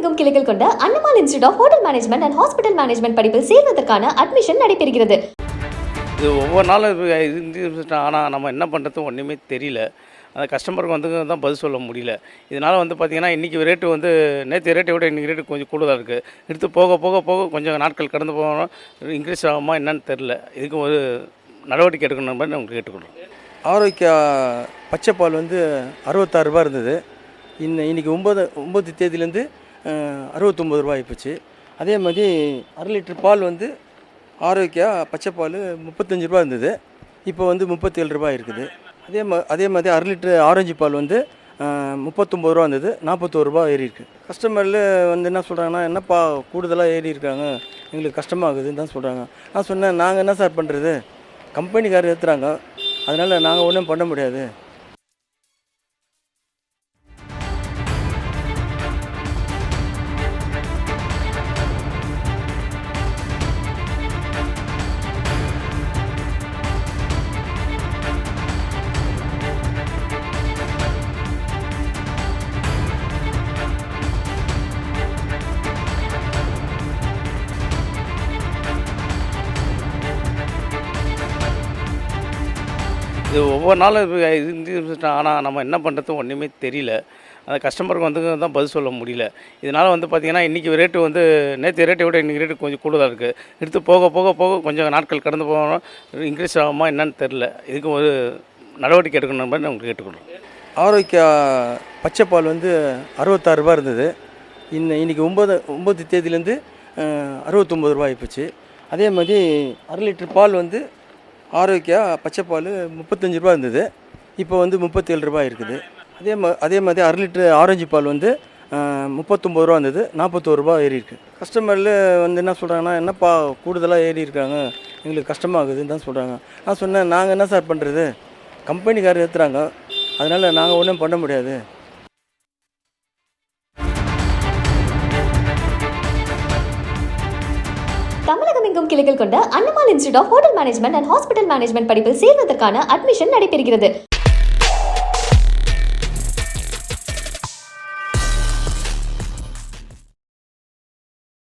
தமிழகமெங்கும் கிளைகள் கொண்ட அண்ணமால் institute of hotel management and hospital management படிப்பில் சேர்வதற்கான அட்மிஷன் நடைபெறுகிறது. இது ஒவ்வொரு நாளும் ஆனால் நம்ம என்ன பண்ணுறது ஒன்றுமே தெரியல. அந்த கஸ்டமருக்கு தான் பதில் சொல்ல முடியல. இதனால் பார்த்திங்கன்னா இன்றைக்கி ரேட்டு நேற்று ரேட்டை விட இன்றைக்கி ரேட்டு கொஞ்சம் கூடுதலாக இருக்குது. எடுத்து போக போக போக கொஞ்சம் நாட்கள் கடந்து போகணும், இன்க்ரீஸ் ஆகுமா என்னன்னு தெரில. இதுக்கு ஒரு நடவடிக்கை எடுக்கணும் மாதிரி நம்ம கேட்டுக்கொள்கிறோம். ஆரோக்கியா பச்சைப்பால் 66 ரூபா இருந்தது. இன்றைக்கி 9 தேதியிலேருந்து 69 ரூபா ஆகிப்போச்சு. அதே மாதிரி 1/2 லிட்டர் பால் ஆரோக்கியா பச்சைப்பால் 35 ரூபா இருந்தது. இப்போ 37 ரூபா இருக்குது. அதே மாதிரி 1/2 லிட்டர் ஆரஞ்சு பால் 39 ரூபா இருந்தது, 41 ரூபா ஏறி இருக்குது. கஸ்டமரில் என்ன சொல்கிறாங்கன்னா, என்னப்பா கூடுதலாக ஏறி இருக்காங்க, எங்களுக்கு கஷ்டமாகுதுன்னு தான் சொல்கிறாங்க. நான் சொன்னேன், நாங்கள் என்ன சார் பண்ணுறது, கம்பெனிக்காரர் ஏற்றுறாங்க, அதனால் நாங்கள் ஒன்றும் பண்ண முடியாது. இது ஒவ்வொரு நாளும் ஆனால் நம்ம என்ன பண்ணுறது ஒன்றுமே தெரியல. அந்த கஸ்டமருக்கு தான் பதில் சொல்ல முடியல. இதனால் பார்த்திங்கன்னா இன்றைக்கி ரேட்டு நேற்று ரேட்டை விட இன்றைக்கி ரேட்டு கொஞ்சம் கூடுதலாக இருக்குது. எடுத்து போக போக போக கொஞ்சம் நாட்கள் கடந்து போகணும், இன்க்ரீஸ் ஆகுமா என்னன்னு தெரில. இதுக்கு ஒரு நடவடிக்கை எடுக்கணும் மாதிரி நம்ம கேட்டுக்கொள்கிறோம். ஆரோக்கியா பச்சைப்பால் 66 ரூபா இருந்தது. இன்றைக்கி 9 தேதியிலேருந்து 69 ரூபா ஆகிப்போச்சு. அதே மாதிரி 1/2 லிட்டர் பால் ஆரோக்கியா பச்சைப்பால் 35 ரூபா இருந்தது. இப்போ 37 ரூபா இருக்குது. அதே மாதிரி 1/2 லிட்டர் ஆரஞ்சு பால் 39 ரூபா இருந்தது, 41 ரூபா ஏறி இருக்குது. கஸ்டமரில் என்ன சொல்கிறாங்கன்னா, என்னப்பா கூடுதலாக ஏறி இருக்காங்க, எங்களுக்கு கஷ்டமாகுதுன்னு தான் சொல்கிறாங்க. நான் சொன்னேன், நாங்கள் என்ன சார் பண்ணுறது, கம்பெனிக்காரர் ஏற்றுறாங்க, அதனால் நாங்கள் ஒன்றும் பண்ண முடியாது. தமிழகமெங்கும் கிளைகள் கொண்ட அண்ணமால் institute of hotel management and hospital management படிப்பில் சேர்வதற்கான அட்மிஷன் நடைபெறுகிறது.